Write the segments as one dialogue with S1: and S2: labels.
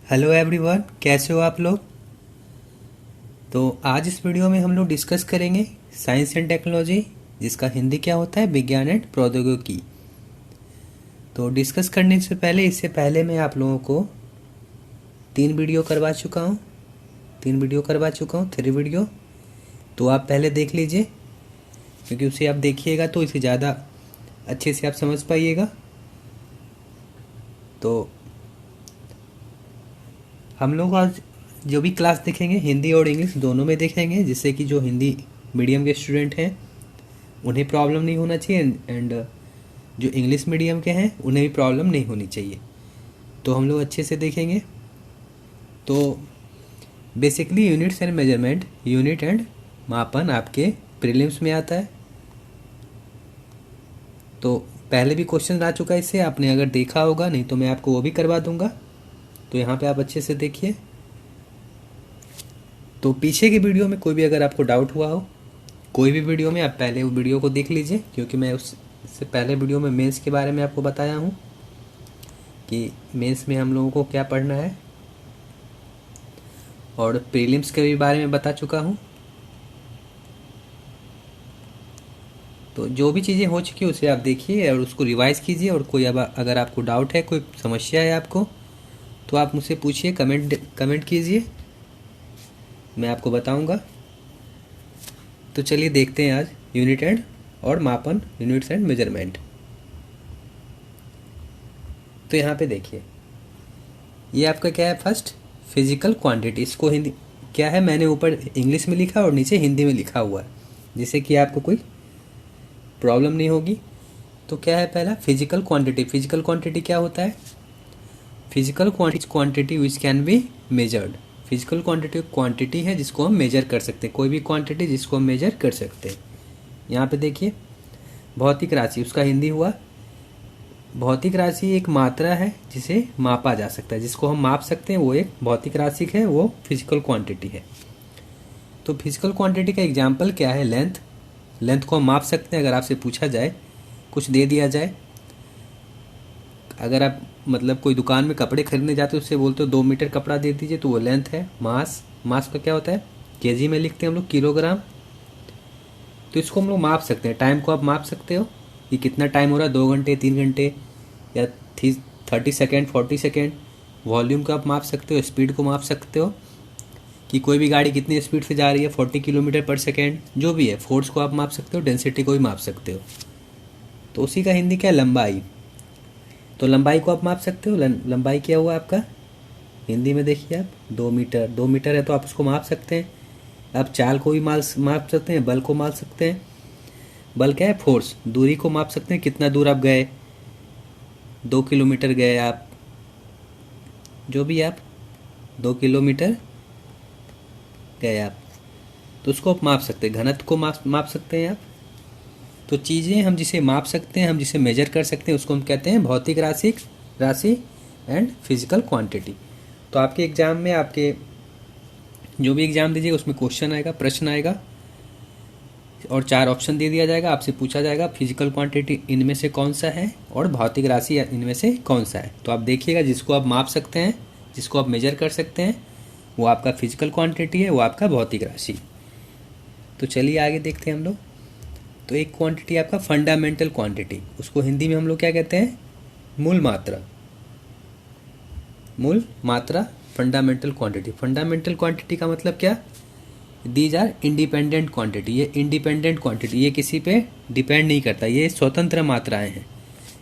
S1: Hello everyone, कैसे हो आप लोग। तो आज इस वीडियो में हम लोग डिस्कस करेंगे साइंस एंड टेक्नोलॉजी, जिसका हिंदी क्या होता है विज्ञान एंड प्रौद्योगिकी। तो डिस्कस करने से पहले इससे पहले मैं आप लोगों को तीन वीडियो करवा चुका हूँ 3 वीडियो। तो आप पहले देख लीजिए, क्योंकि उसे आप देखिएगा तो इसे ज़्यादा अच्छे से आप समझ पाइएगा। तो हम लोग आज जो भी क्लास देखेंगे हिंदी और इंग्लिश दोनों में देखेंगे, जिससे कि जो हिंदी मीडियम के स्टूडेंट हैं उन्हें प्रॉब्लम नहीं होना चाहिए, एंड जो इंग्लिश मीडियम के हैं उन्हें भी प्रॉब्लम नहीं होनी चाहिए। तो हम लोग अच्छे से देखेंगे। तो basically units and measurement, unit and मापन आपके प्रीलिम्स में आता है। तो पहले भी क्वेश्चन आ चुका है इससे, आपने अगर देखा होगा, नहीं तो मैं आपको वो भी करवा दूंगा। तो यहाँ पे आप अच्छे से देखिए। तो पीछे की वीडियो में कोई भी अगर आपको डाउट हुआ हो कोई भी वीडियो में, आप पहले वो वीडियो को देख लीजिए, क्योंकि मैं उससे पहले वीडियो में मेंस के बारे में आपको बताया हूँ कि मेंस में हम लोगों को क्या पढ़ना है, और प्रीलिम्स के भी बारे में बता चुका हूँ। तो जो भी चीज़ें हो चुकी है उसे आप देखिए और उसको रिवाइज कीजिए। और कोई अब अगर आपको डाउट है, कोई समस्या है आपको, तो आप मुझसे पूछिए, कमेंट कीजिए, मैं आपको बताऊंगा। तो चलिए देखते हैं आज यूनिट एंड और मापन, यूनिट्स एंड मेजरमेंट। तो यहाँ पे देखिए, ये आपका क्या है, फर्स्ट फिजिकल क्वांटिटी। इसको हिंदी क्या है, मैंने ऊपर इंग्लिश में लिखा और नीचे हिंदी में लिखा हुआ है, जिससे कि आपको कोई प्रॉब्लम नहीं होगी। तो क्या है पहला, फिजिकल क्वांटिटी। फिजिकल क्वांटिटी क्या होता है, physical quantity which can be measured. Physical quantity quantity है जिसको हम मेजर कर सकते हैं, कोई भी क्वांटिटी जिसको हम मेजर कर सकते हैं। यहाँ पे देखिए, भौतिक राशि, उसका हिंदी हुआ भौतिक राशि एक मात्रा है जिसे मापा जा सकता है, जिसको हम माप सकते हैं, वो एक भौतिक राशि है, वो फिजिकल क्वांटिटी है। तो फिजिकल क्वांटिटी का एग्जाम्पल क्या है, लेंथ। लेंथ को हम माप सकते हैं। अगर आपसे पूछा जाए, कुछ दे दिया जाए, अगर आप मतलब कोई दुकान में कपड़े खरीदने जाते हो, उससे बोलते हो 2 मीटर कपड़ा दे दीजिए, तो वो लेंथ है। मास, मास का क्या होता है, केजी में लिखते हैं हम लोग, किलोग्राम। तो इसको हम लोग माप सकते हैं। टाइम को आप माप सकते हो कि कितना टाइम हो रहा है, 2 घंटे, 3 घंटे, या 30 सेकेंड, 40 सेकेंड। वॉल्यूम को आप माप सकते हो, स्पीड को माप सकते हो कि कोई भी गाड़ी कितनी स्पीड से जा रही है, 40 किलोमीटर पर सेकेंड, जो भी है। फोर्स को आप माप सकते हो, डेंसिटी को भी माप सकते हो। तो उसी का हिंदी क्या है, लंबाई। तो लंबाई को आप माप सकते हो। लंबाई क्या हुआ आपका, हिंदी में देखिए आप, 2 मीटर। 2 मीटर है तो आप उसको माप सकते हैं। आप चाल को भी माप सकते हैं, बल को माप सकते हैं। बल क्या है, फोर्स। दूरी को माप सकते हैं, कितना दूर आप गए, 2 किलोमीटर गए आप, जो भी आप 2 किलोमीटर गए आप, तो उसको आप माप सकते हैं। घनत्व को माप सकते हैं आप। तो चीज़ें हम जिसे माप सकते हैं, हम जिसे मेजर कर सकते हैं, उसको हम कहते हैं भौतिक राशि एंड फिजिकल क्वांटिटी। तो आपके एग्जाम में, आपके जो भी एग्जाम दीजिएगा उसमें क्वेश्चन आएगा, प्रश्न आएगा, और 4 ऑप्शन दे दिया जाएगा। आपसे पूछा जाएगा फिजिकल क्वांटिटी इनमें से कौन सा है, और भौतिक राशि इनमें से कौन सा है। तो आप देखिएगा, जिसको आप माप सकते हैं, जिसको आप मेजर कर सकते हैं, वो आपका फिजिकल क्वांटिटी है, वो आपका भौतिक राशि। तो चलिए आगे देखते हैं हम लोग। तो एक क्वांटिटी आपका फंडामेंटल क्वांटिटी, उसको हिंदी में हम लोग क्या कहते हैं, मूल मात्रा। मूल मात्रा, फंडामेंटल क्वांटिटी। फंडामेंटल क्वांटिटी का मतलब क्या, दीज आर इंडिपेंडेंट क्वांटिटी। ये इंडिपेंडेंट क्वांटिटी, ये किसी पे डिपेंड नहीं करता, ये स्वतंत्र मात्राएं हैं,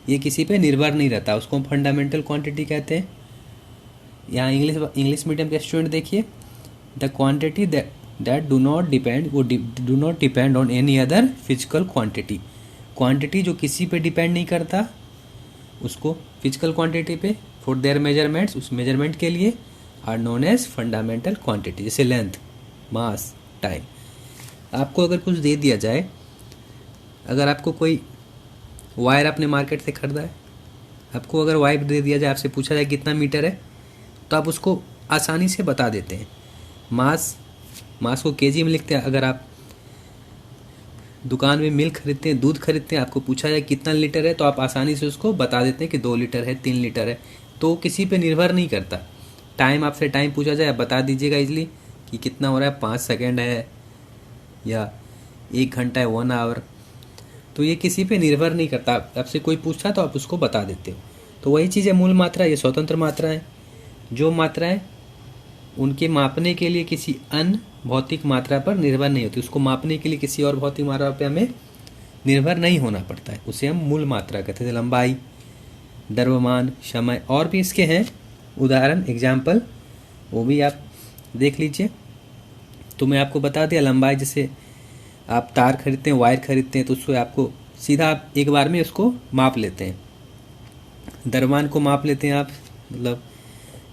S1: ये किसी पे निर्भर नहीं रहता, उसको हम फंडामेंटल क्वांटिटी कहते हैं। यहाँ इंग्लिश मीडियम के स्टूडेंट देखिए, the quantity that do not depend, वो do not depend on any other physical quantity. Quantity जो किसी पे डिपेंड नहीं करता, उसको फिजिकल क्वांटिटी पे, फॉर देयर मेजरमेंट्स, उस मेजरमेंट के लिए, are known as fundamental quantity. जैसे लेंथ, मास, टाइम। आपको अगर कुछ दे दिया जाए, अगर आपको कोई वायर आपने मार्केट से खरीदा है, आपको अगर वायर दे दिया जाए, आपसे पूछा जाए कितना मीटर है, तो आप उसको आसानी से बता देते हैं। मास को केजी में लिखते हैं। अगर आप दुकान में मिल्क खरीदते हैं, दूध खरीदते हैं, आपको पूछा जाए कितना लीटर है, तो आप आसानी से उसको बता देते हैं कि 2 लीटर है, 3 लीटर है। तो किसी पे निर्भर नहीं करता, टाइम आपसे टाइम पूछा जाए, आप बता दीजिएगा इजली कि कितना हो रहा है, 5 सेकेंड है या 1 घंटा है, 1 आवर। तो ये किसी पे निर्भर नहीं करता, आपसे कोई पूछता तो आप उसको बता देते हो। तो वही चीज़ है मूल मात्रा, ये स्वतंत्र मात्रा है। जो मात्राएं उनके मापने के लिए किसी अन्य भौतिक मात्रा पर निर्भर नहीं होती, उसको मापने के लिए किसी और भौतिक मात्रा पर हमें निर्भर नहीं होना पड़ता है, उसे हम मूल मात्रा कहते हैं। लंबाई, द्रव्यमान, समय, और भी इसके हैं उदाहरण, एग्जाम्पल, वो भी आप देख लीजिए। तो मैं आपको बता दिया, लंबाई जैसे आप तार खरीदते हैं, वायर खरीदते हैं, तो उसको आपको सीधा आप एक बार में उसको माप लेते हैं। द्रव्यमान को माप लेते हैं आप, मतलब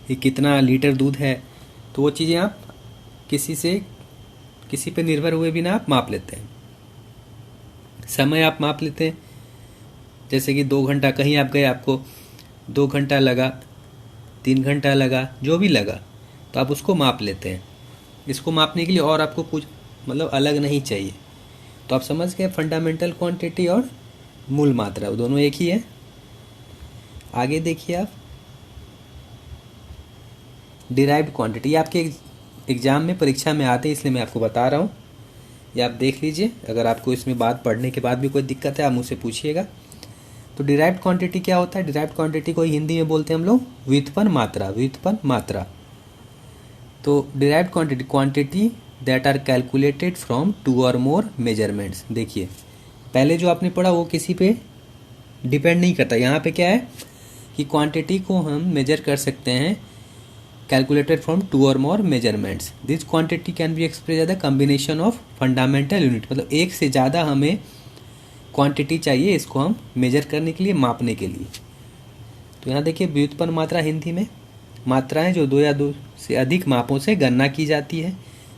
S1: ये कितना लीटर दूध है, तो वो चीज़ें आप किसी पे निर्भर हुए बिना आप माप लेते हैं। समय आप माप लेते हैं, जैसे कि 2 घंटा कहीं आप गए, आपको 2 घंटा लगा, 3 घंटा लगा, जो भी लगा, तो आप उसको माप लेते हैं। इसको मापने के लिए और आपको कुछ मतलब अलग नहीं चाहिए। तो आप समझ गए, फंडामेंटल क्वांटिटी और मूल मात्रा वो दोनों एक ही है। आगे देखिए आप, डिराइव्ड क्वांटिटी, आपके एग्जाम में, परीक्षा में आते हैं, इसलिए मैं आपको बता रहा हूँ, ये आप देख लीजिए। अगर आपको इसमें बात पढ़ने के बाद भी कोई दिक्कत है, आप मुझसे पूछिएगा। तो डिराइव्ड क्वांटिटी क्या होता है? डिराइव्ड क्वांटिटी को हिंदी में बोलते हैं हम लोग व्युत्पन्न मात्रा, व्युत्पन्न मात्रा। तो derived quantity, quantity that are calculated from 2 और मोर मेजरमेंट्स। देखिए पहले जो आपने पढ़ा वो किसी पे डिपेंड नहीं करता। यहाँ पे क्या है कि क्वांटिटी को हम मेजर कर सकते हैं कैलकुलेटेड फ्रॉम 2 और more measurements. This quantity can be express as the combination of fundamental unit, मतलब एक से ज़्यादा हमें क्वांटिटी चाहिए इसको हम मेजर करने के लिए, मापने के लिए। तो यहाँ देखिए व्युत्पन्न मात्रा हिंदी में मात्राएं जो 2 या 2 से अधिक मापों से गणना की जाती है,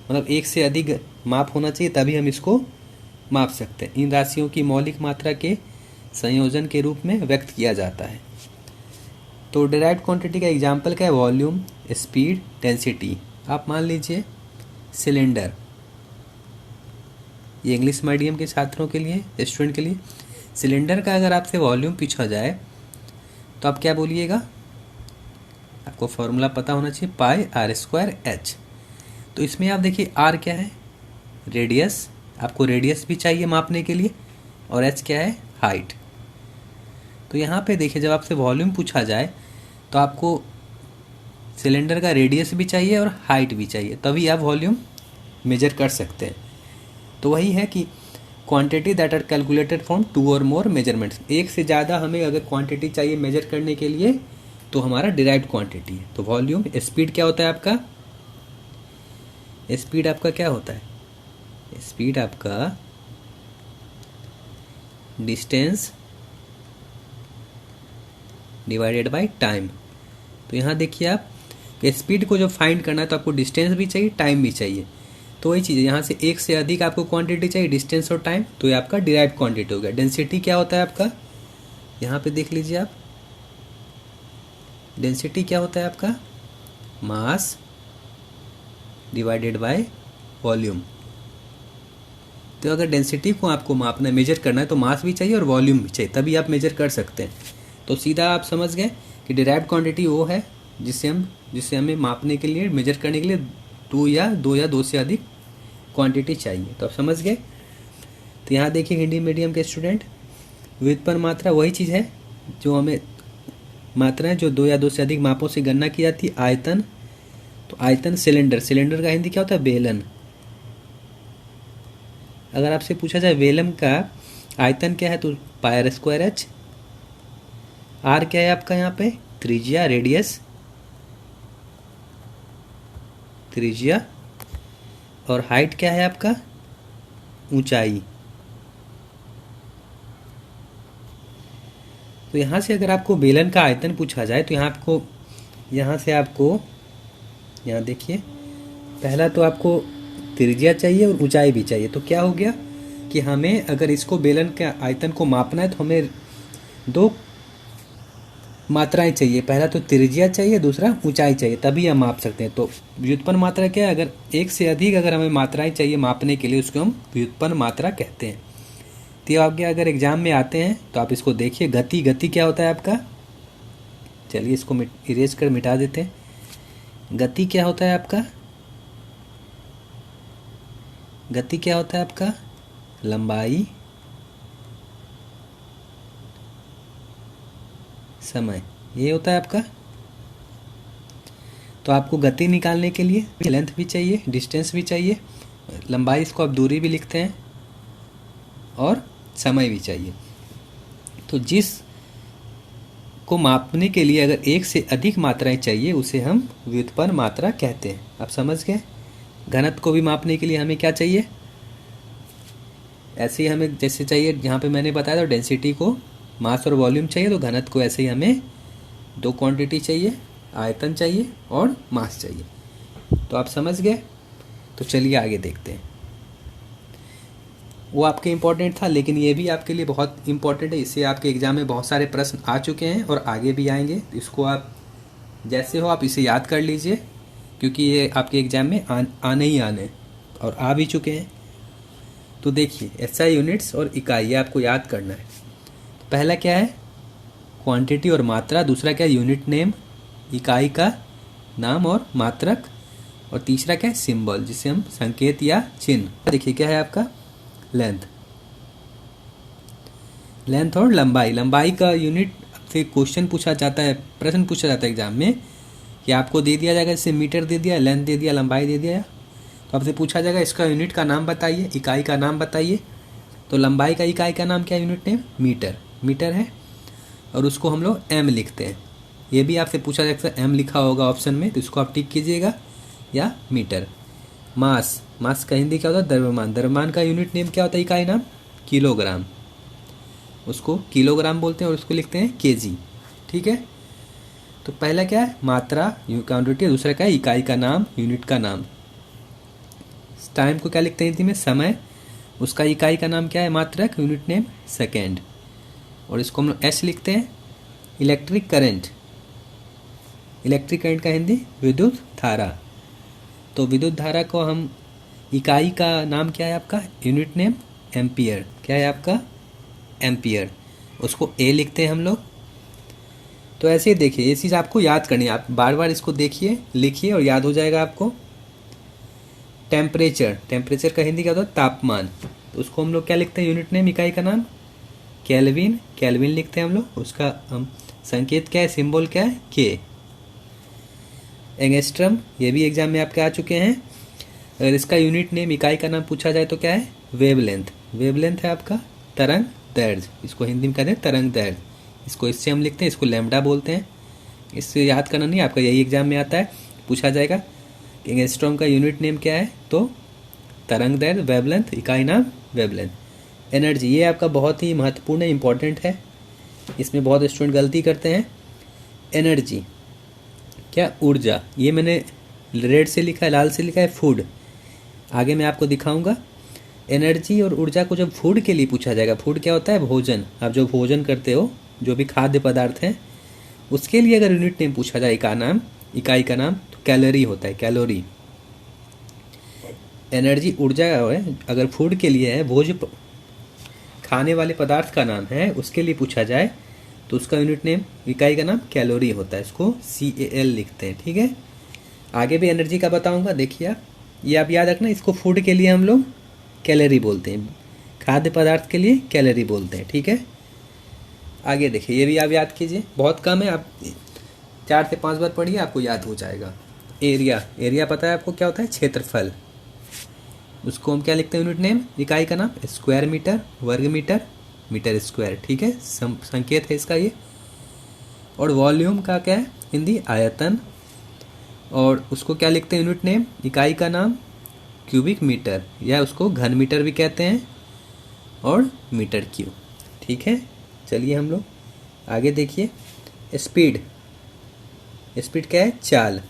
S1: मतलब एक से अधिक माप होना चाहिए तभी हम इसको माप सकते हैं। इन राशियों की मौलिक मात्रा के संयोजन के रूप में व्यक्त किया जाता है। तो डिराइव्ड क्वांटिटी का एग्जाम्पल क्या है? Volume, speed, density. आप मान लीजिए सिलेंडर, ये इंग्लिश मीडियम के छात्रों के लिए, स्टूडेंट के लिए, सिलेंडर का अगर आपसे वॉल्यूम पूछा जाए तो आप क्या बोलिएगा? आपको फॉर्मूला पता होना चाहिए, पाई आर स्क्वायर एच। तो इसमें आप देखिए आर क्या है? रेडियस, आपको रेडियस भी चाहिए मापने के लिए, और एच क्या है? हाइट। तो यहाँ पे देखिए जब आपसे वॉल्यूम पूछा जाए तो आपको सिलेंडर का रेडियस भी चाहिए और हाइट भी चाहिए, तभी आप वॉल्यूम मेजर कर सकते हैं। तो वही है कि quantity that are calculated from 2 और मोर मेजरमेंट्स, एक से ज़्यादा हमें अगर क्वांटिटी चाहिए मेजर करने के लिए तो हमारा डिराइव्ड क्वांटिटी है। तो वॉल्यूम, स्पीड क्या होता है आपका? स्पीड आपका क्या होता है? स्पीड आपका डिस्टेंस डिवाइडेड बाय टाइम। तो यहाँ देखिए आप स्पीड को जो फाइंड करना है तो आपको डिस्टेंस भी चाहिए, टाइम भी चाहिए। तो वही चीज़ है, यहाँ से एक से अधिक आपको क्वांटिटी चाहिए, डिस्टेंस और टाइम, तो ये आपका डिराइव्ड क्वांटिटी हो गया। डेंसिटी क्या होता है आपका? यहाँ पे देख लीजिए आप, डेंसिटी क्या होता है आपका? Mass divided by volume. तो अगर डेंसिटी को आपको मापना, मेजर करना है तो मास भी चाहिए और वॉल्यूम भी चाहिए, तभी आप मेजर कर सकते हैं। तो सीधा आप समझ गए कि डिराइव्ड क्वांटिटी वो है जिससे हमें मापने के लिए, मेजर करने के लिए 2 या 2 से अधिक क्वांटिटी चाहिए। तो आप समझ गए। तो यहाँ देखिए हिंदी मीडियम के स्टूडेंट, व्युत्पन्न मात्रा वही चीज़ है जो हमें मात्राएं जो 2 या 2 से अधिक मापों से गणना की जाती है। आयतन, तो आयतन सिलेंडर, सिलेंडर का हिंदी क्या होता है? बेलन। अगर आपसे पूछा जाए वेलम का आयतन क्या है तो पाई आर स्क्वायर एच। आर क्या है आपका? यहाँ पे त्रिज्या, रेडियस, त्रिज्या, और हाइट क्या है आपका? ऊंचाई। तो यहाँ से अगर आपको बेलन का आयतन पूछा जाए तो यहाँ देखिए पहला तो आपको त्रिज्या चाहिए और ऊंचाई भी चाहिए। तो क्या हो गया कि हमें अगर इसको बेलन के आयतन को मापना है तो हमें 2 मात्राएं चाहिए, पहला तो त्रिज्या चाहिए, दूसरा ऊंचाई चाहिए, तभी हम माप सकते हैं। तो व्युत्पन्न मात्रा क्या है? अगर एक से अधिक अगर हमें मात्राएं चाहिए मापने के लिए, उसको हम व्युत्पन्न मात्रा कहते हैं। तो आगे अगर एग्जाम में आते हैं तो आप इसको देखिए, गति, गति क्या होता है आपका? चलिए इसको इरेज कर मिटा देते हैं। गति क्या होता है आपका? गति क्या होता है आपका? लंबाई समय, ये होता है आपका। तो आपको गति निकालने के लिए लेंथ भी चाहिए, डिस्टेंस भी चाहिए, लंबाई इसको आप दूरी भी लिखते हैं, और समय भी चाहिए। तो जिस को मापने के लिए अगर एक से अधिक मात्राएं चाहिए उसे हम व्युत्पन्न मात्रा कहते हैं। आप समझ गए? घनत्व को भी मापने के लिए हमें क्या चाहिए? ऐसे ही हमें जैसे चाहिए, यहाँ पे मैंने बताया था डेंसिटी को मास और वॉल्यूम चाहिए, तो घनत्व को ऐसे ही हमें दो क्वांटिटी चाहिए, आयतन चाहिए और मास चाहिए। तो आप समझ गए? तो चलिए आगे देखते हैं। वो आपके इम्पोर्टेंट था, लेकिन ये भी आपके लिए बहुत इम्पोर्टेंट है। इससे आपके एग्ज़ाम में बहुत सारे प्रश्न आ चुके हैं और आगे भी आएंगे। इसको आप जैसे हो आप इसे याद कर लीजिए, क्योंकि ये आपके एग्ज़ाम में आने ही आने और आ भी चुके हैं। तो देखिए, एसआई यूनिट्स और इकाई, ये आपको याद करना है। तो पहला क्या है? क्वांटिटी और मात्रा। दूसरा क्या है? यूनिट नेम, इकाई का नाम और मात्रक। और तीसरा क्या है? सिंबल, जिसे हम संकेत या चिन्ह। देखिए क्या है आपका? लेंथ। लेंथ और लंबाई। लंबाई का यूनिट से क्वेश्चन पूछा जाता है, प्रश्न पूछा जाता है एग्जाम में, कि आपको दे दिया जाएगा, जैसे मीटर दे दिया, लेंथ दे दिया, लंबाई दे दिया, तो आपसे पूछा जाएगा इसका यूनिट का नाम बताइए, इकाई का नाम बताइए। तो लंबाई का इकाई का नाम क्या है? यूनिट नेम मीटर, मीटर है, और उसको हम लोग एम लिखते हैं। ये भी आपसे पूछा जाएगा, एम लिखा होगा ऑप्शन में, तो इसको आप टिक कीजिएगा, या मीटर। मास, मास का हिंदी क्या होता है? द्रव्यमान। द्रव्यमान का यूनिट नेम क्या होता है? इकाई नाम किलोग्राम, उसको किलोग्राम बोलते हैं, और उसको लिखते हैं केजी। ठीक है? तो पहला क्या है? मात्रा, क्वांटिटी। दूसरा क्या है? इकाई का नाम, यूनिट का नाम। टाइम को क्या लिखते हैं हिंदी में? समय। उसका इकाई का नाम क्या है? मात्रक, यूनिट नेम सेकेंड। और इसको हम लोग एस लिखते हैं। इलेक्ट्रिक करंट, इलेक्ट्रिक करंट का हिंदी विद्युत धारा। तो विद्युत धारा को हम, इकाई का नाम क्या है आपका? Unit name ampere. क्या है आपका? एम्पियर। उसको ए लिखते हैं हम लोग। तो ऐसे ही देखिए, ये चीज़ आपको याद करनी है। आप बार बार इसको देखिए, लिखिए, और याद हो जाएगा आपको। टेम्परेचर, टेम्परेचर का हिंदी क्या होता है? तापमान। तो उसको हम लोग क्या लिखते हैं? यूनिट नेम, इकाई का नाम केल्विन, केल्विन लिखते हैं हम लोग। उसका हम संकेत क्या है? सिंबल क्या है? के। एंगस्ट्रम, ये भी एग्जाम में आपके आ चुके हैं। अगर इसका यूनिट नेम, इकाई का नाम पूछा जाए तो क्या है? वेवलेंथ। वेवलेंथ है आपका तरंग दैर्ध्य, इसको हिंदी में कहते हैं तरंग दैर्ध्य। इसको इससे हम लिखते हैं, इसको लैम्डा बोलते हैं। इससे याद करना नहीं, आपका यही एग्जाम में आता है, पूछा जाएगा कि एंगस्ट्रॉम का यूनिट नेम क्या है? तो तरंग दैर्ध्य, वेवलेंथ, इकाई नाम वेवलेंथ। एनर्जी, ये आपका बहुत ही महत्वपूर्ण है, इंपॉर्टेंट है, इसमें बहुत स्टूडेंट गलती करते हैं। एनर्जी क्या? ऊर्जा। ये मैंने रेड से लिखा है, लाल से लिखा है फूड, आगे मैं आपको दिखाऊंगा। एनर्जी और ऊर्जा को जब फूड के लिए पूछा जाएगा, फूड क्या होता है? भोजन। आप जो भोजन करते हो, जो भी खाद्य पदार्थ हैं, उसके लिए अगर यूनिट नेम पूछा जाए, इकाई का नाम, तो कैलोरी होता है, कैलोरी। एनर्जी ऊर्जा है, अगर फूड के लिए है, खाने वाले पदार्थ का नाम है, उसके लिए पूछा जाए तो उसका यूनिट नेम, इकाई का नाम कैलोरी होता है, इसको CAL लिखते हैं। ठीक है? आगे भी एनर्जी का बताऊंगा, देखिए आप, ये आप याद रखना। इसको फूड के लिए हम लोग कैलोरी बोलते हैं, खाद्य पदार्थ के लिए कैलोरी बोलते हैं। ठीक है? आगे देखिए, ये भी आप याद कीजिए, बहुत कम है, आप 4 से 5 बार पढ़िए, आपको याद हो जाएगा। एरिया, एरिया पता है आपको क्या होता है? क्षेत्रफल। उसको हम क्या लिखते हैं? यूनिट नेम, इकाई का नाम स्क्वायर मीटर, वर्ग मीटर, मीटर स्क्वायर। ठीक है? संकेत है इसका ये। और वॉल्यूम का क्या है? हिंदी आयतन। और उसको क्या लिखते हैं? यूनिट नेम, इकाई का नाम क्यूबिक मीटर, या उसको घन मीटर भी कहते हैं, और मीटर क्यूब। ठीक है? चलिए हम लोग आगे देखिए। स्पीड, स्पीड क्या है? चाल।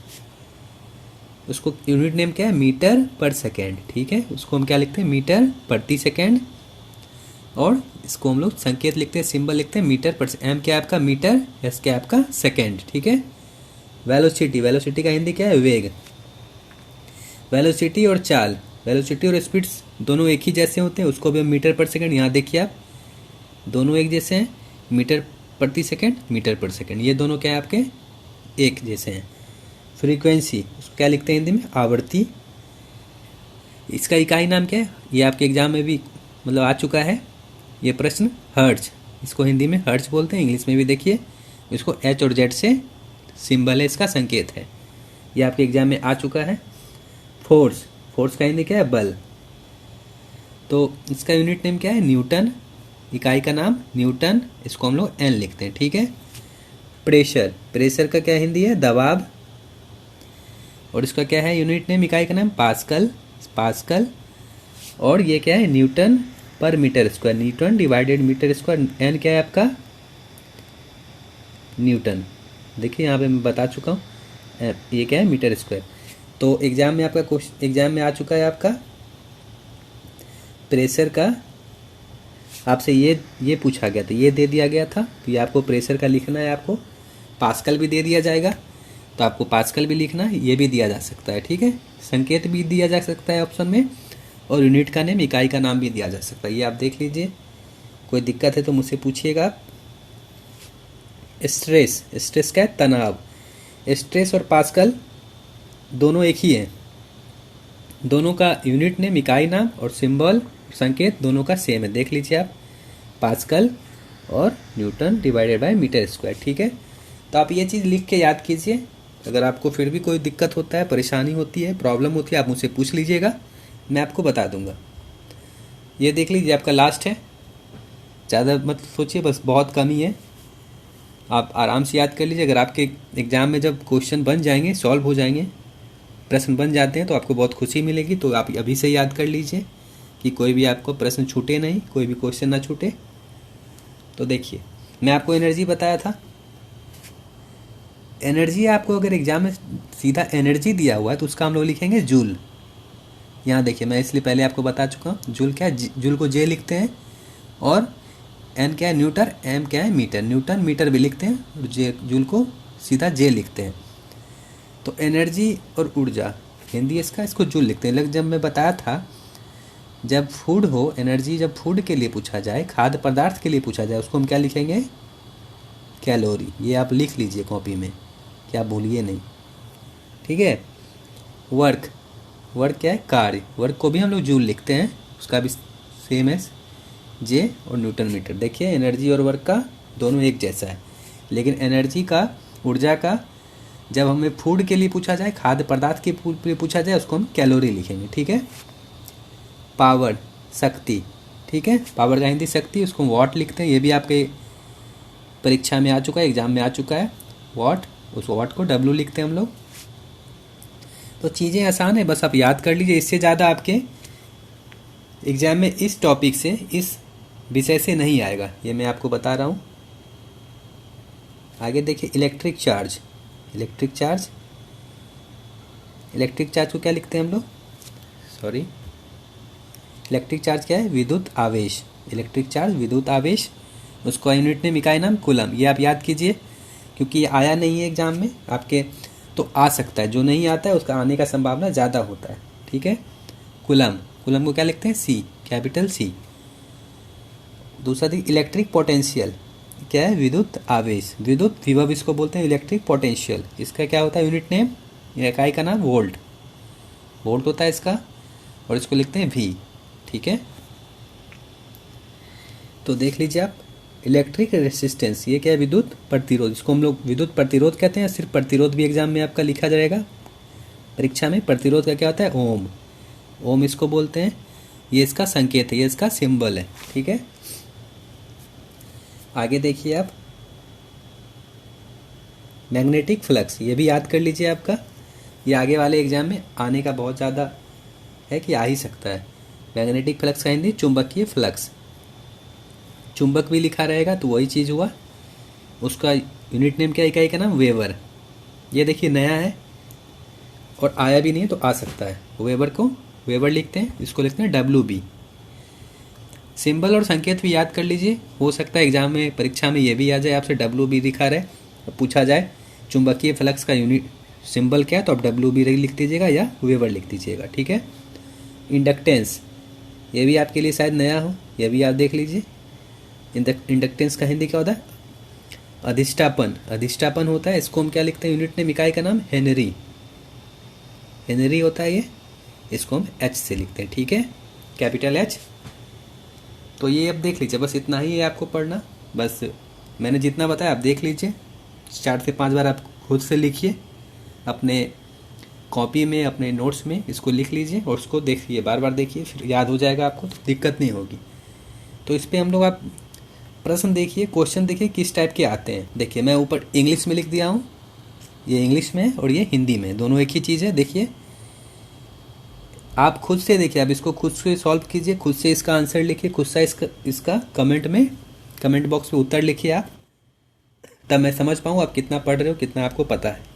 S1: उसको यूनिट नेम क्या है? मीटर पर सेकेंड। ठीक है? उसको हम क्या लिखते हैं? मीटर प्रति सेकेंड। और इसको हम लोग संकेत लिखते हैं, सिंबल लिखते हैं मीटर पर। एम क्या है आपका? मीटर, एस क्या है आपका? सेकेंड। ठीक है? वेलोसिटी, वेलोसिटी का हिंदी क्या है? वेग। वेलोसिटी और चाल, वेलोसिटी और स्पीड दोनों एक ही जैसे होते हैं, उसको भी हम मीटर पर सेकेंड, यहाँ देखिए आप, दोनों एक जैसे हैं। मीटर प्रति सेकेंड, मीटर पर सेकेंड, ये दोनों क्या है आपके? एक जैसे हैं। फ्रीक्वेंसी उसको क्या लिखते हैं हिंदी में, आवृत्ति। इसका इकाई नाम क्या है, ये आपके एग्जाम में भी मतलब आ चुका है ये प्रश्न, हर्ट्ज। इसको हिंदी में हर्ट्ज बोलते हैं, इंग्लिश में भी देखिए इसको एच और जेड से सिंबल है, इसका संकेत है, ये आपके एग्जाम में आ चुका है। फोर्स, फोर्स का हिंदी क्या है, बल। तो इसका यूनिट नेम क्या है, न्यूटन, इकाई का नाम न्यूटन, इसको हम लोग एन लिखते हैं, ठीक है। प्रेशर, प्रेशर का क्या हिंदी है, दबाव, और इसका क्या है यूनिट नेम, इकाई का नाम पास्कल, पास्कल। और ये क्या है, न्यूटन पर metre square, Newton divided metre square, N क्या है आपका, न्यूटन। देखिए यहाँ पे मैं बता चुका हूँ, ये क्या है, मीटर स्क्वायर। तो एग्जाम में आपका क्वेश्चन, एग्जाम में आ चुका है आपका प्रेशर का, आपसे ये पूछा गया था, ये दे दिया गया था, तो ये आपको प्रेशर का लिखना है। आपको पास्कल भी दे दिया जाएगा, तो आपको पास्कल भी लिखना है, ये भी दिया जा सकता है, ठीक है। संकेत भी दिया जा सकता है ऑप्शन में, और यूनिट का नेम, इकाई का नाम भी दिया जा सकता है, ये आप देख लीजिए। कोई दिक्कत है तो मुझसे पूछिएगा आप। स्ट्रेस, स्ट्रेस क्या है, तनाव। स्ट्रेस और पास्कल दोनों एक ही हैं, दोनों का यूनिट नेम, इकाई नाम और सिंबल संकेत दोनों का सेम है, देख लीजिए आप, पास्कल और Newton divided by metre square, ठीक है। तो आप ये चीज़ लिख के याद कीजिए। अगर आपको फिर भी कोई दिक्कत होता है, परेशानी होती है, प्रॉब्लम होती है, आप मुझसे पूछ लीजिएगा, मैं आपको बता दूंगा। ये देख लीजिए आपका लास्ट है, ज़्यादा मत सोचिए, बस बहुत कम ही है, आप आराम से याद कर लीजिए। अगर आपके एग्ज़ाम में जब क्वेश्चन बन जाएंगे, सॉल्व हो जाएंगे, प्रश्न बन जाते हैं, तो आपको बहुत खुशी मिलेगी। तो आप अभी से याद कर लीजिए कि कोई भी आपको प्रश्न छूटे नहीं, कोई भी क्वेश्चन ना छूटे। तो देखिए मैं आपको एनर्जी बताया था, एनर्जी आपको अगर एग्जाम में सीधा एनर्जी दिया हुआ है तो उसका हम लोग लिखेंगे जूल। यहाँ देखिए मैं इसलिए पहले आपको बता चुका हूँ, जूल क्या है, जूल को जे लिखते हैं, और एन क्या है, न्यूटन, एम क्या है, मीटर, न्यूटन मीटर भी लिखते हैं, और जे जूल को सीधा जे लिखते हैं। तो एनर्जी और ऊर्जा हिंदी इसका, इसको जूल लिखते हैं। लेकिन जब मैं बताया था, जब फूड हो, एनर्जी जब फूड के लिए पूछा जाए, खाद्य पदार्थ के लिए पूछा जाए, उसको हम क्या लिखेंगे, कैलोरी। ये आप लिख लीजिए कॉपी में, क्या भूलिए नहीं, ठीक है। वर्क, वर्क क्या है, कार्य, वर्क को भी हम लोग जूल लिखते हैं, उसका भी सेम है, जे और न्यूटन मीटर। देखिए एनर्जी और वर्क का दोनों एक जैसा है, लेकिन एनर्जी का, ऊर्जा का जब हमें फूड के लिए पूछा जाए, खाद्य पदार्थ के लिए पूछा जाए, उसको हम कैलोरी लिखेंगे, ठीक है। पावर, शक्ति, ठीक है, पावर का हिंदी शक्ति, उसको वॉट लिखते हैं, ये भी आपके परीक्षा में आ चुका है, एग्जाम में आ चुका है, वॉट, उस वॉट को डब्ल्यू लिखते हैं हम लोग। तो चीज़ें आसान है, बस आप याद कर लीजिए। इससे ज़्यादा आपके एग्जाम में इस टॉपिक से, इस विषय से नहीं आएगा, ये मैं आपको बता रहा हूँ। आगे देखिए electric charge, electric charge, electric charge को क्या लिखते हैं हम लोग, सॉरी, इलेक्ट्रिक चार्ज क्या है, विद्युत आवेश, इलेक्ट्रिक चार्ज विद्युत आवेश, उसका यूनिट नेम, इकाई नाम कूलम। ये आप याद कीजिए, क्योंकि ये आया नहीं है एग्जाम में आपके, तो आ सकता है, जो नहीं आता है उसका आने का संभावना ज़्यादा होता है, ठीक है। कूलम, कूलम को क्या लिखते हैं, सी, कैपिटल सी। दूसरा देखिए इलेक्ट्रिक पोटेंशियल, क्या है, विद्युत आवेश, विद्युत विभव इसको बोलते हैं, इलेक्ट्रिक पोटेंशियल। इसका क्या होता है यूनिट नेम, इकाई का नाम वोल्ट, वोल्ट होता है इसका, और इसको लिखते हैं वी, ठीक है। तो देख लीजिए आप, इलेक्ट्रिक रेसिस्टेंस, ये क्या है, विद्युत प्रतिरोध, इसको हम लोग विद्युत प्रतिरोध कहते हैं। सिर्फ प्रतिरोध भी एग्जाम में आपका लिखा जाएगा परीक्षा में। प्रतिरोध का क्या होता है, ओम, ओम इसको बोलते हैं, ये इसका संकेत है, ये इसका सिंबल है, ठीक है। आगे देखिए आप, मैग्नेटिक फ्लक्स, ये भी याद कर लीजिए आपका, ये आगे वाले एग्जाम में आने का बहुत ज़्यादा है कि आ ही सकता है। मैग्नेटिक फ्लक्स का हिंदी चुंबकीय फ्लक्स, चुंबक भी लिखा रहेगा तो वही चीज़ हुआ। उसका यूनिट नेम क्या, इकाई का नाम वेबर। ये देखिए नया है और आया भी नहीं है, तो आ सकता है, वेबर को वेबर लिखते हैं, इसको लिखते हैं WB। सिंबल और संकेत भी याद कर लीजिए, हो सकता है एग्जाम में, परीक्षा में ये भी आ जाए, आपसे WB लिखा रहे, पूछा जाए चुंबकीय फ्लक्स का यूनिट सिंबल क्या है, तो आप WB लिख दीजिएगा या वेबर लिख दीजिएगा, ठीक है। इंडक्टेंस, ये भी आपके लिए शायद नया हो, ये भी आप देख लीजिए। इंडक्टेंस का हिंदी क्या होता है, अधिष्ठापन, अधिष्ठापन होता है, इसको हम क्या लिखते हैं, यूनिट नेम, इकाई का नाम हेनरी, हेनरी होता है ये, इसको हम एच से लिखते हैं, ठीक है, कैपिटल एच। तो ये अब देख लीजिए, बस इतना ही है आपको पढ़ना। बस मैंने जितना बताया आप देख लीजिए, 4 से 5 बार आप खुद से लिखिए अपने कॉपी में, अपने नोट्स में इसको लिख लीजिए और उसको देखिए, बार बार देखिए, फिर याद हो जाएगा आपको, तो दिक्कत नहीं होगी। तो इस पर हम लोग आप प्रश्न देखिए, क्वेश्चन देखिए किस टाइप के आते हैं। देखिए मैं ऊपर इंग्लिश में लिख दिया हूँ, ये इंग्लिश में है और ये हिंदी में, दोनों एक ही चीज़ है। देखिए आप खुद से देखिए, आप इसको खुद से सॉल्व कीजिए, खुद से इसका आंसर लिखिए, खुद से इसका कमेंट में, कमेंट बॉक्स में उत्तर लिखिए आप, तब मैं समझ पाऊँ आप कितना पढ़ रहे हो, कितना आपको पता है।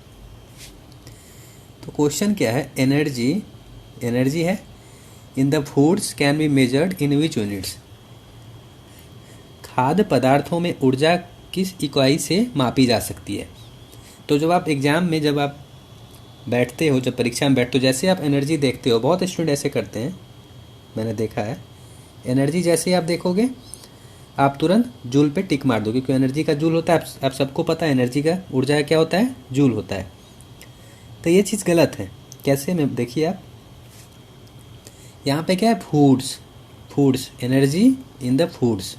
S1: तो क्वेश्चन क्या है, एनर्जी, एनर्जी है in the foods can be measured in which units. खाद्य पदार्थों में ऊर्जा किस इकाई से मापी जा सकती है। तो जब आप एग्ज़ाम में, जब आप बैठते हो, जब परीक्षा में बैठते हो, जैसे आप एनर्जी देखते हो, बहुत स्टूडेंट ऐसे करते हैं, मैंने देखा है, एनर्जी जैसे ही आप देखोगे आप तुरंत जूल पे टिक मार दो, क्योंकि एनर्जी का जूल होता है, आप सबको पता है एनर्जी का, ऊर्जा का क्या होता है, जूल होता है। तो ये चीज़ गलत है। कैसे में, देखिए आप यहाँ पे क्या है, foods, foods, energy in the foods,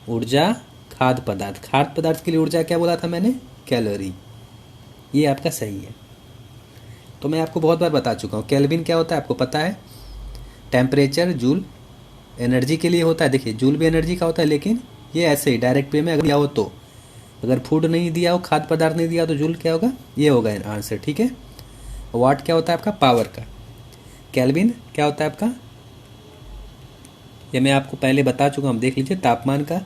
S1: ऊर्जा खाद्य पदार्थ, खाद्य पदार्थ के लिए ऊर्जा क्या बोला था मैंने, कैलोरी, ये आपका सही है। तो मैं आपको बहुत बार बता चुका हूँ, केल्विन क्या होता है आपको पता है, टेम्परेचर, जूल एनर्जी के लिए होता है। देखिए जूल भी एनर्जी का होता है, लेकिन ये ऐसे ही डायरेक्ट वे में अगर दिया हो तो, अगर फूड नहीं दिया हो, खाद्य पदार्थ नहीं दिया तो जूल क्या होगा, ये होगा आंसर, ठीक है। वाट क्या होता है आपका, पावर का। केल्विन क्या होता है आपका, ये मैं आपको पहले बता चुका हूँ, देख लीजिए, तापमान का।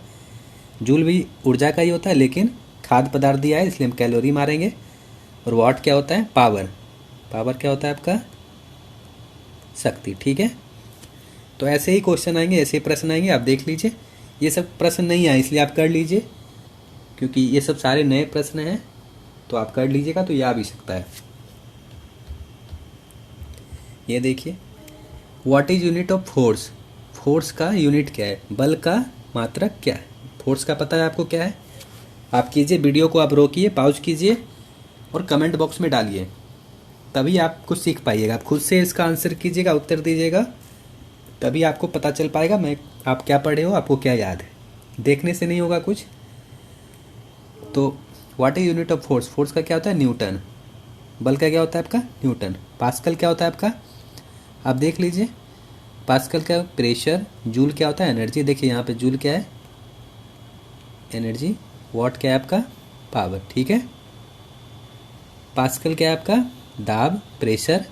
S1: जूल भी ऊर्जा का ही होता है, लेकिन खाद्य पदार्थ दिया है इसलिए हम कैलोरी मारेंगे। और वाट क्या होता है, पावर, पावर क्या होता है आपका, शक्ति, ठीक है। तो ऐसे ही क्वेश्चन आएंगे, ऐसे ही प्रश्न आएंगे, आप देख लीजिए। ये सब प्रश्न नहीं आए इसलिए आप कर लीजिए, क्योंकि ये सब सारे नए प्रश्न हैं, तो आप कर लीजिएगा तो ये आ भी सकता है। ये देखिए, what is unit of force, force का यूनिट क्या है, बल का मात्रक क्या है। फोर्स का पता है आपको क्या है, आप कीजिए, वीडियो को आप रोकिए, पॉज कीजिए और कमेंट बॉक्स में डालिए, तभी आप कुछ सीख पाइएगा। आप खुद से इसका आंसर कीजिएगा, उत्तर दीजिएगा, तभी आपको पता चल पाएगा मैं आप क्या पढ़े हो, आपको क्या याद है, देखने से नहीं होगा कुछ। तो what is unit of force, force का क्या होता है, न्यूटन। बल का क्या होता है आपका, न्यूटन। पास्कल क्या होता है आपका, आप देख लीजिए, पास्कल का प्रेशर। जूल क्या होता है, एनर्जी। देखिए यहाँ पे जूल क्या है, एनर्जी। वाट क्या है आपका, पावर, ठीक है। पास्कल क्या है आपका, दाब, प्रेशर,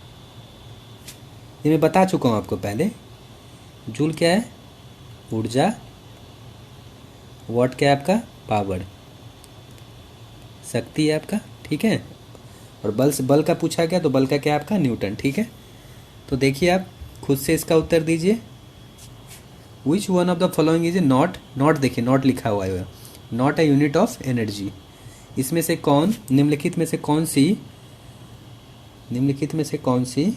S1: ये मैं बता चुका हूँ आपको पहले। जूल क्या है, ऊर्जा। वाट क्या है आपका, पावर, शक्ति है आपका, ठीक है। और बल का पूछा गया तो बल का क्या है आपका, न्यूटन, ठीक है। तो देखिए आप खुद से इसका उत्तर दीजिए। Which one of the following is a not, not देखिए, नॉट लिखा हुआ है, not a unit of energy. इसमें से कौन, निम्नलिखित में से कौन सी, निम्नलिखित में से कौन सी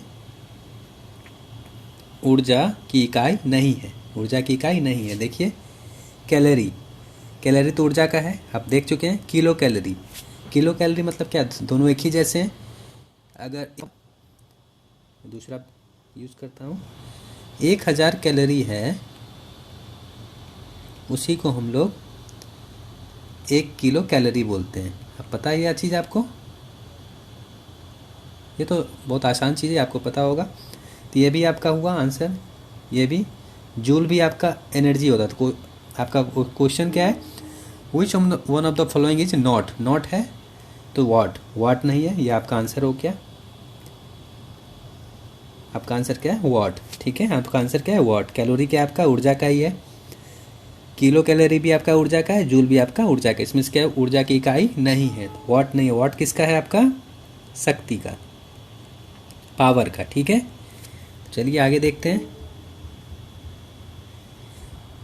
S1: ऊर्जा की इकाई नहीं है, ऊर्जा की इकाई नहीं है। देखिए कैलोरी, कैलोरी तो ऊर्जा का है, आप देख चुके हैं। किलो कैलोरी, किलो कैलोरी मतलब क्या, दोनों एक ही जैसे हैं। अगर दूसरा यूज़ करता हूँ, 1000 कैलोरी है, उसी को हम लोग 1 किलो कैलोरी बोलते हैं। अब पता है यह चीज़ आपको, ये तो बहुत आसान चीज़ है, आपको पता होगा। तो ये भी आपका हुआ आंसर, ये भी। जूल भी आपका एनर्जी होता है। तो आपका क्वेश्चन क्या है, which one of the following is not, not है तो वाट, वाट नहीं है, ये आपका आंसर हो गया। आपका आंसर क्या है, वाट, ठीक है। आपका आंसर क्या है, वाट। कैलोरी क्या है आपका, ऊर्जा का ही है। किलो कैलोरी भी आपका ऊर्जा का है, जूल भी आपका ऊर्जा का, इसमें से क्या है, ऊर्जा की इकाई नहीं है, वाट नहीं है। वाट किसका है आपका, शक्ति का, पावर का, ठीक है। चलिए आगे देखते हैं।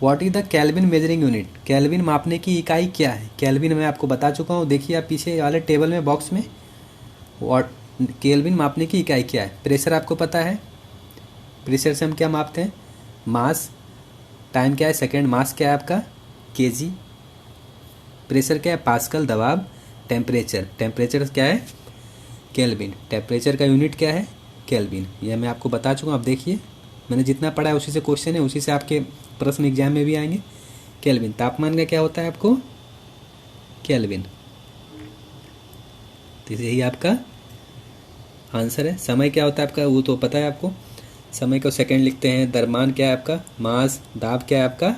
S1: What is the kelvin measuring unit, kelvin मापने की इकाई क्या है। केल्विन मैं आपको बता चुका हूँ, देखिए आप पीछे वाले टेबल में, बॉक्स में। व्हाट, केल्विन मापने की इकाई क्या है। प्रेशर आपको पता है, प्रेशर से हम क्या मापते हैं, मास। टाइम क्या है, सेकेंड। मास क्या है आपका, केजी। प्रेशर क्या है, पास्कल, दबाव। टेम्परेचर, टेम्परेचर क्या है, केल्विन। टेम्परेचर का यूनिट क्या है, केल्विन। यह मैं आपको बता चुका हूँ। आप देखिए मैंने जितना पढ़ा है उसी से क्वेश्चन है, उसी से आपके प्रश्न एग्जाम में भी आएंगे। केल्विन, तापमान का क्या होता है आपको? केल्विन। तो यही आपका आंसर है। समय क्या होता है आपका? वो तो पता है आपको, समय को सेकंड लिखते हैं। द्रव्यमान क्या है आपका? मास। दाब क्या है आपका?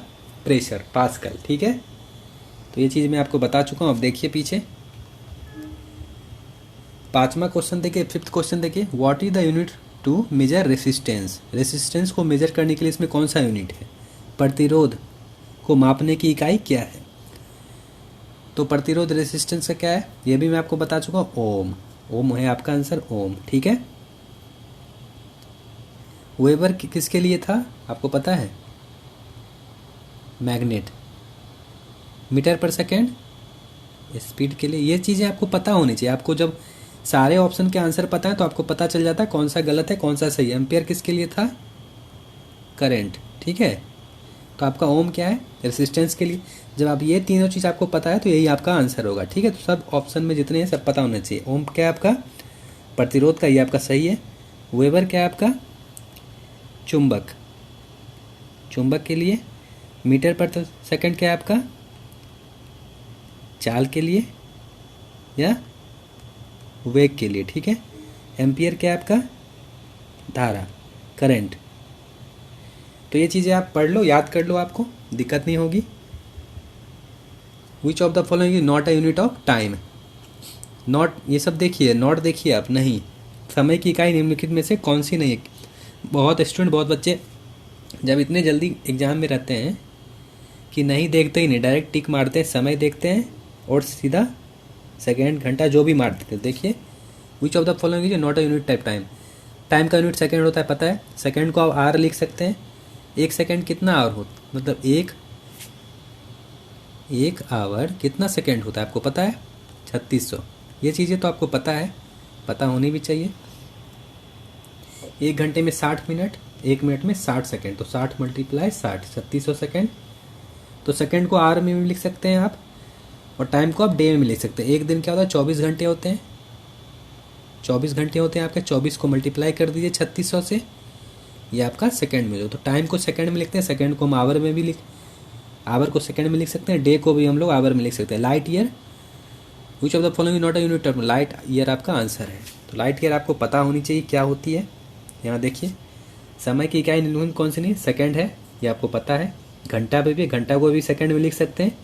S1: Pressure, pascal. ठीक है, तो ये चीज़ मैं आपको बता चुका हूँ। अब देखिए पीछे 5वां क्वेश्चन देखिए, 5th क्वेश्चन देखिए, what is the unit to measure resistance. Resistance को मेजर करने के लिए इसमें कौन सा यूनिट है? प्रतिरोध को मापने की इकाई क्या है? तो प्रतिरोध रेसिस्टेंस का क्या है ये भी मैं आपको बता चुका हूँ, ओम। ओम है आपका आंसर, ओम। ठीक है, वेबर किसके लिए था आपको पता है? मैग्नेट। मीटर पर सेकेंड स्पीड के लिए। ये चीज़ें आपको पता होनी चाहिए। आपको जब सारे ऑप्शन के आंसर पता है तो आपको पता चल जाता है कौन सा गलत है कौन सा सही है। एम्पियर किसके लिए था? करंट। ठीक है, तो आपका ओम क्या है? रेसिस्टेंस के लिए। जब आप ये तीनों चीज़ आपको पता है तो यही आपका आंसर होगा। ठीक है, तो सब ऑप्शन में जितने हैं सब पता होना चाहिए। ओम क्या है आपका? प्रतिरोध का, ये आपका सही है। वेबर क्या है आपका? चुंबक, चुंबक के लिए। मीटर पर सेकंड क्या है आपका? चाल के लिए या वेग के लिए। ठीक है, एम्पियर क्या है आपका? धारा, करंट। तो ये चीज़ें आप पढ़ लो, याद कर लो, आपको दिक्कत नहीं होगी। Which of the following is not a unit of time. Not, ये सब देखिए, नॉट देखिए आप, नहीं। समय की इकाई निम्नलिखित में से कौन सी नहीं है? बहुत स्टूडेंट, बहुत बच्चे जब इतने जल्दी एग्जाम में रहते हैं कि नहीं देखते ही नहीं, डायरेक्ट टिक मारते हैं, समय देखते हैं और सीधा सेकेंड, घंटा जो भी मार देते हैं। देखिए, which of the following is not a unit type time. Time का यूनिट सेकेंड होता है, पता है। सेकेंड को आप आर लिख सकते हैं। एक सेकेंड कितना आवर होता, मतलब एक आवर कितना सेकेंड होता है आपको पता है? 3600। ये चीज़ें तो आपको पता है, पता होनी भी चाहिए। 1 घंटे में 60 मिनट, 1 मिनट में 60 सेकेंड, तो 60 × 60, 3600 सेकेंड। तो सेकेंड को आर में भी लिख सकते हैं आप, और टाइम को आप डे में लिख सकते हैं। एक दिन क्या होता है? 24 घंटे होते हैं। 24 घंटे होते हैं आपके। 24 को मल्टीप्लाई कर दीजिए 3600 से, ये आपका सेकंड में। तो टाइम को सेकंड में लिखते हैं, सेकंड को हम आवर में भी आवर को सेकंड में लिख सकते हैं, डे को भी हम लोग आवर में लिख सकते हैं। Light year, which of the following not a unit term. Light year आपका आंसर है। तो लाइट ईयर आपको पता होनी चाहिए क्या होती है। यहाँ देखिए, समय की इकाई निम्नलिखित कौन सी नहीं? सेकंड है, ये आपको पता है। घंटा भी, घंटा को भी सेकंड में लिख सकते हैं,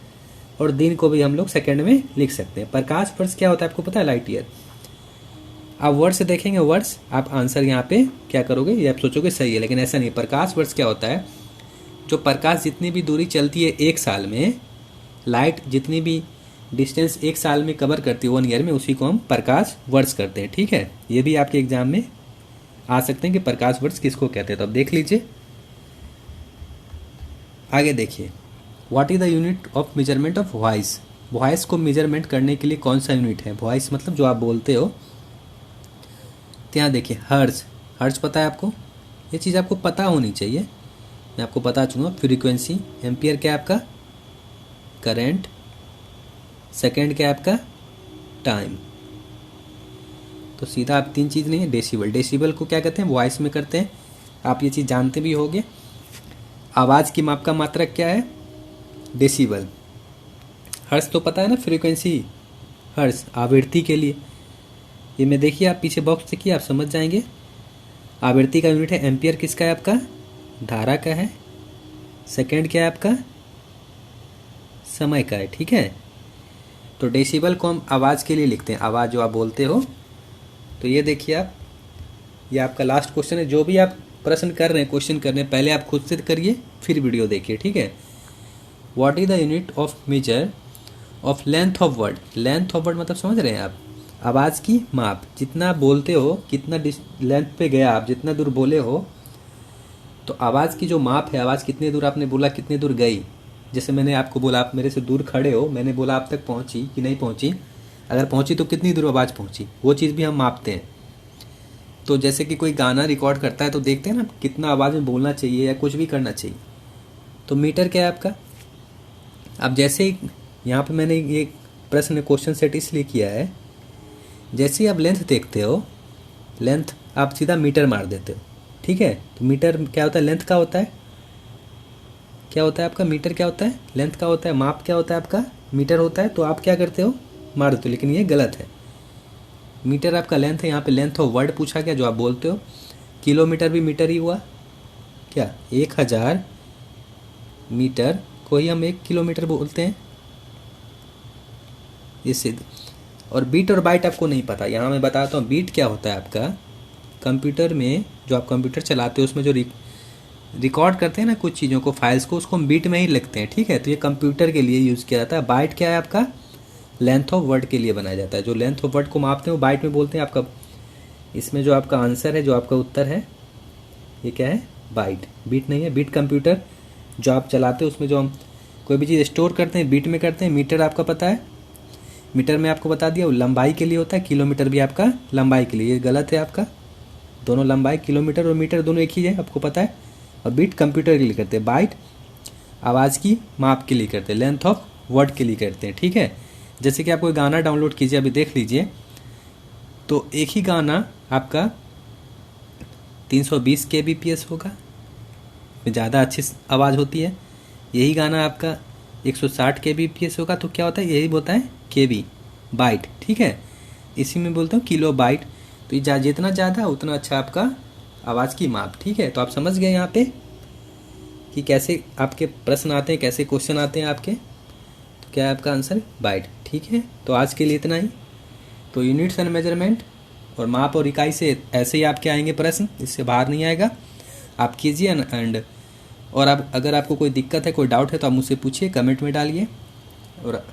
S1: और दिन को भी हम लोग सेकंड में लिख सकते हैं। प्रकाश वर्ष क्या होता है आपको पता है? Light year. आप वर्ष देखेंगे, वर्ष, आप आंसर यहाँ पे क्या करोगे? ये आप सोचोगे सही है, लेकिन ऐसा नहीं। प्रकाश वर्ष क्या होता है? जो प्रकाश जितनी भी दूरी चलती है 1 साल में, लाइट जितनी भी डिस्टेंस 1 साल में कवर करती है 1 ईयर में, उसी को हम प्रकाश वर्ष करते हैं। ठीक है, ये भी आपके एग्जाम में आ सकते हैं कि प्रकाश वर्ष किसको कहते हैं। तो अब देख लीजिए, आगे देखिए, what is the unit of measurement of voice. Voice को मेजरमेंट करने के लिए कौन सा यूनिट है? वॉइस मतलब जो आप बोलते हो। यहाँ देखिए, हर्ट्ज। हर्ट्ज पता है आपको? ये चीज़ आपको पता होनी चाहिए, मैं आपको बता चुका। फ्रीक्वेंसी। एम्पियर क्या है आपका? करंट। सेकंड क्या है आपका? टाइम। तो सीधा आप 3 चीज़ नहीं है। डेसिबल, डेसिबल को क्या कहते हैं? वॉइस में करते हैं, आप ये चीज़ जानते भी होंगे। आवाज़ की माप का मात्रक क्या है? डेसिबल। हर्ट्ज तो पता है ना, फ्रीक्वेंसी। हर्ट्ज आवृत्ति के लिए। ये में देखिए, आप पीछे बॉक्स देखिए, आप समझ जाएंगे। आवृत्ति का यूनिट है। एम्पियर किसका है आपका? धारा का है। सेकंड क्या है आपका? समय का है। ठीक है, तो डेसिबल को हम आवाज़ के लिए लिखते हैं, आवाज़ जो आप बोलते हो। तो ये देखिए आप, ये आपका लास्ट क्वेश्चन है। जो भी आप प्रश्न कर रहे हैं, क्वेश्चन कर रहे हैं, पहले आप खुद से करिए, फिर वीडियो देखिए। ठीक है, what is the unit of measure of length of word. Length of word मतलब समझ रहे हैं आप? आवाज़ की माप, जितना बोलते हो, कितना लेंथ पे गया आप, जितना दूर बोले हो, तो आवाज़ की जो माप है, आवाज़ कितने दूर आपने बोला, कितने दूर गई। जैसे मैंने आपको बोला, आप मेरे से दूर खड़े हो, मैंने बोला आप तक पहुंची कि नहीं पहुंची, अगर पहुंची तो कितनी दूर आवाज़ पहुंची, वो चीज़ भी हम मापते हैं। तो जैसे कि कोई गाना रिकॉर्ड करता है तो देखते हैं ना कितना आवाज़ में बोलना चाहिए या कुछ भी करना चाहिए। तो मीटर क्या है आपका? अब जैसे ही यहाँ पे मैंने ये प्रश्न क्वेश्चन सेट इसलिए किया है, जैसे ही आप लेंथ देखते हो, लेंथ आप सीधा मीटर मार देते हो। ठीक है, तो मीटर क्या होता है, लेंथ का होता है, क्या होता है आपका मीटर, क्या होता है लेंथ का होता है, माप क्या होता है आपका मीटर होता है। तो आप क्या करते हो, मार देते हो, लेकिन ये गलत है। मीटर आपका लेंथ है, यहाँ पे लेंथ ऑफ वर्ड पूछा गया जो आप बोलते हो। किलोमीटर भी मीटर ही हुआ, क्या 1000 मीटर को ही हम 1 किलोमीटर बोलते हैं, ये सिद्ध। और बीट और बाइट आपको नहीं पता, यहाँ मैं बताता हूँ बीट क्या होता है आपका। कंप्यूटर में जो आप कंप्यूटर चलाते हो उसमें जो रिकॉर्ड करते हैं ना कुछ चीज़ों को, फाइल्स को, उसको हम बीट में ही लिखते हैं। ठीक है, तो ये कंप्यूटर के लिए यूज़ किया जाता है। बाइट क्या है आपका, लेंथ ऑफ वर्ड के लिए बनाया जाता है। जो लेंथ ऑफ वर्ड को मापते हैं वो बाइट में बोलते हैं। आपका इसमें जो आपका आंसर है, जो आपका उत्तर है, ये क्या है, बाइट, बीट नहीं है। बीट कंप्यूटर जो आप चलाते हो उसमें जो हम कोई भी चीज़ स्टोर करते हैं बीट में करते हैं। मीटर आपका पता है, मीटर में आपको बता दिया वो लंबाई के लिए होता है, किलोमीटर भी आपका लंबाई के लिए। ये गलत है आपका, दोनों लंबाई, किलोमीटर और मीटर दोनों एक ही है, आपको पता है। और बीट कंप्यूटर के लिए करते हैं, बाइट आवाज़ की माप के लिए करते हैं, लेंथ ऑफ वर्ड के लिए करते हैं। ठीक है, जैसे कि आप कोई गाना डाउनलोड कीजिए, अभी देख लीजिए, तो एक ही गाना आपका 320 kbps होगा, ज़्यादा अच्छी आवाज़ होती है। यही गाना आपका 160 kbps होगा, तो क्या होता है, यही बोलता है केबी, बाइट। ठीक है, इसी में बोलता हूँ किलो बाइट। तो ये जितना ज़्यादा उतना अच्छा आपका आवाज़ की माप। ठीक है, तो आप समझ गए यहाँ पे कि कैसे आपके प्रश्न आते हैं, कैसे क्वेश्चन आते हैं आपके। तो क्या है आपका आंसर, बाइट। ठीक है, तो आज के लिए इतना ही। तो यूनिट्स एंड मेजरमेंट और माप और इकाई से ऐसे ही आपके आएंगे प्रश्न, इससे बाहर नहीं आएगा। आप कीजिए एंड और आप अगर आपको कोई दिक्कत है, कोई डाउट है, तो आप मुझसे पूछिए, कमेंट में डालिए। और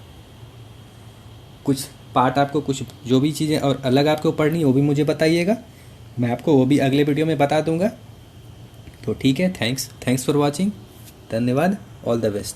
S1: कुछ पार्ट आपको, कुछ जो भी चीज़ें और अलग आपको पढ़नी है वो भी मुझे बताइएगा, मैं आपको वो भी अगले वीडियो में बता दूंगा। तो ठीक है, थैंक्स फॉर वॉचिंग, धन्यवाद, ऑल द बेस्ट।